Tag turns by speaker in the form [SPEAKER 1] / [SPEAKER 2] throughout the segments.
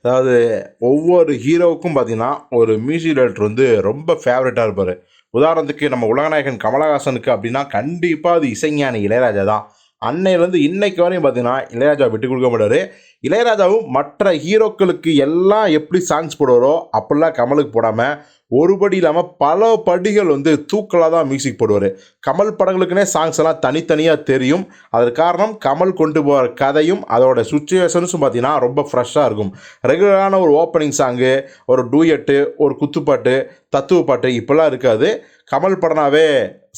[SPEAKER 1] அதாவது ஒவ்வொரு ஹீரோவுக்கும் பார்த்தீங்கன்னா, ஒரு மியூசிக் டைரக்டர் வந்து ரொம்ப ஃபேவரட்டா இருப்பாரு. உதாரணத்துக்கு நம்ம உலகநாயகன் கமலஹாசனுக்கு அப்படின்னா, கண்டிப்பா அது இசைஞானி இளையராஜா தான். அன்னையிலேருந்து இன்னைக்கு வரையும் பார்த்தீங்கன்னா, இளையராஜா விட்டுக் குடுக்க மாட்டாரு. இளையராஜாவும் மற்ற ஹீரோக்களுக்கு எல்லாம் எப்படி சாங்ஸ் போடுவாரோ, அப்படிலாம் கமலுக்கு போடாம, ஒரு படி இல்லாம பல படிகள் வந்து தூக்கலா தான் மியூசிக் போடுவாரு. கமல் படங்களுக்குன்னே சாங்ஸ் எல்லாம் தனித்தனியா தெரியும். அதற்கு காரணம் கமல் கொண்டு போற கதையும், அதோட சிச்சுவேஷன்ஸும் பார்த்தீங்கன்னா, ரொம்ப ஃப்ரெஷ்ஷா இருக்கும். ரெகுலரான ஒரு ஓப்பனிங் சாங்கு, ஒரு டூயட்டு, ஒரு குத்துப்பாட்டு, தத்துவ பாட்டு இப்படிலாம் இருக்காது. கமல் படம்னாவே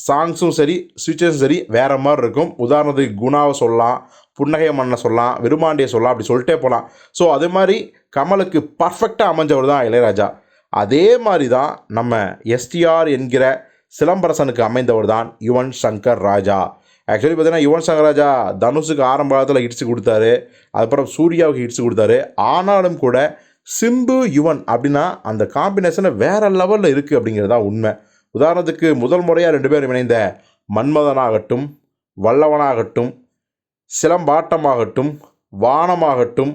[SPEAKER 1] சாங்ஸும் சரி, சிச்சுவேஷனும் சரி வேற மாரி இருக்கும். உதாரணத்துக்கு குணாவ சொல்லலாம், புன்னகை மன்னன சொல்லலாம், விருமாண்டிய சொல்லலாம், அப்படி சொல்லிட்டே போலாம். ஸோ அது மாரி கமலுக்கு பர்ஃபெக்ட்டா அமைஞ்சவர் தான் இளையராஜா. அதே மாரி தான் நம்ம எஸ்டிஆர் என்கிற சிலம்பரசனுக்கு அமைந்தவர் தான் யுவன் சங்கர் ராஜா. ஆக்சுவலி பார்த்தீங்கன்னா, யுவன் சங்கர் ராஜா தனுஷுக்கு ஆரம்ப காலத்தில ஹிட்ஸ் குடுத்தாரு. அதுக்கப்புறம் சூர்யாவுக்கு ஹிட்ஸ் குடுத்தாரு. ஆனாலும் கூட சிம்பு, யுவன் அப்படின்னா அந்த காம்பினேஷன் வேற லெவல்ல இருக்கு அப்படிங்கிறது தான் உண்மை. உதாரணத்துக்கு முதல் முறையா 2 பேரும் இணைந்த மன்மதனாகட்டும், வல்லவனாகட்டும், சிலம்பாட்டமாகட்டும், வானமாகட்டும்,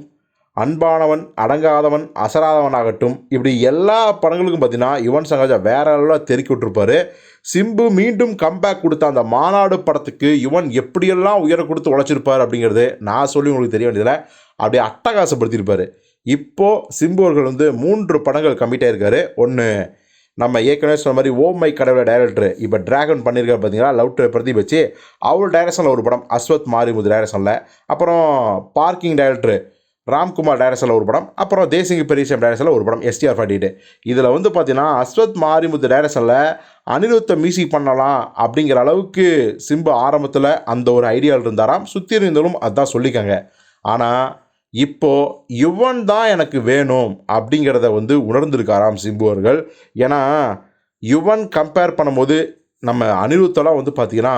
[SPEAKER 1] அன்பானவன், அடங்காதவன், அசராதவனாகட்டும், இப்படி எல்லா படங்களுக்கும் பார்த்தீங்கன்னா, யுவன் சங்கர் ராஜா வேற லெவல்ல தெறிக்க விட்டுருப்பாரு. சிம்பு மீண்டும் கம்பேக் குடுத்த அந்த மாநாடு படத்துக்கு யுவன் எப்படியெல்லாம் உயரம் குடுத்து உழைச்சிருப்பார் அப்படிங்கிறது நான் சொல்லி உங்களுக்கு தெரிய வேண்டியதில்ல. அப்படியே அட்டகாசப்படுத்தியிருப்பாரு. இப்போ சிம்பு அவர்கள் வந்து 3 படங்கள் கமிட் ஆயிருக்காரு. 1 நம்ம ஏற்கனவே சொன்ன மாரி ஓ மை கடவுளே டைரக்டர் இப்போ டிராகன் பண்ணியிருக்காரு பார்த்தீங்களா, லவ் டு பிரதீப் வச்சு. அவர் டைரக்ஷனில் ஒரு படம், அஸ்வத் மாரிமுத்து டைரக்ஷனில். அப்புறம் பார்க்கிங் டைரக்டர் ராம்குமார் டைரக்ஷனில் ஒரு படம். அப்புறம் தேசிங்கு பெரியசாமி டைரக்ஷனில் ஒரு படம் எஸ்டிஆர் 48. இதில் வந்து பார்த்தீங்கன்னா, அஸ்வத் மாரிமுத்து டைரக்ஷனில் அனிருத்த மியூசிக் பண்ணலாம் அப்படிங்கிற அளவுக்கு சிம்பு ஆரம்பத்தில் அந்த ஒரு ஐடியாவில் இருந்தாராம். சுற்றி இருந்தவரும் அதான் சொல்லிக்காங்க. ஆனால் இப்போ யுவன் தான் எனக்கு வேணும் அப்படிங்கிறத வந்து உணர்ந்திருக்காராம் சிம்பு அவர்கள். ஏன்னா யுவன் கம்பேர் பண்ணும்போது நம்ம அனிருத்தெல்லாம் வந்து பார்த்திங்கன்னா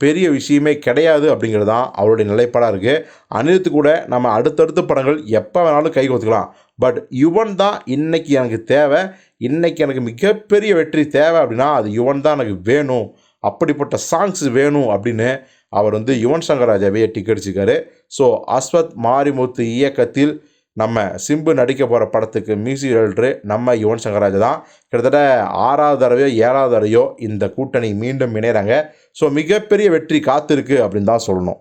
[SPEAKER 1] பெரிய விஷயமே கிடையாது அப்படிங்கிறது தான் அவருடைய நிலைப்பாடாக இருக்குது. அனிருத்து கூட நம்ம அடுத்தடுத்த படங்கள் எப்போ வேணாலும் கை கோத்துக்கலாம். பட் யுவன் தான் இன்னைக்கு எனக்கு தேவை, இன்னைக்கு எனக்கு மிகப்பெரிய வெற்றி தேவை அப்படின்னா அது யுவன் தான் எனக்கு வேணும், அப்படிப்பட்ட சாங்ஸ் வேணும் அப்படின்னு அவர் வந்து யுவன் சங்கர் ராஜாவே டிக்கெடிச்சிருக்காரு. ஸோ அஸ்வத் மாரிமுத்து இயக்கத்தில் நம்ம சிம்பு நடிக்க போகிற படத்துக்கு மியூசிக் டைரக்டர் நம்ம யுவன் சங்கர் ராஜா தான். கிட்டத்தட்ட 6வது தடவையோ 7வது தடவையோ இந்த கூட்டணி மீண்டும் இணைகிறாங்க. ஸோ மிகப்பெரிய வெற்றி காத்திருக்கு அப்படின்னு தான் சொல்லணும்.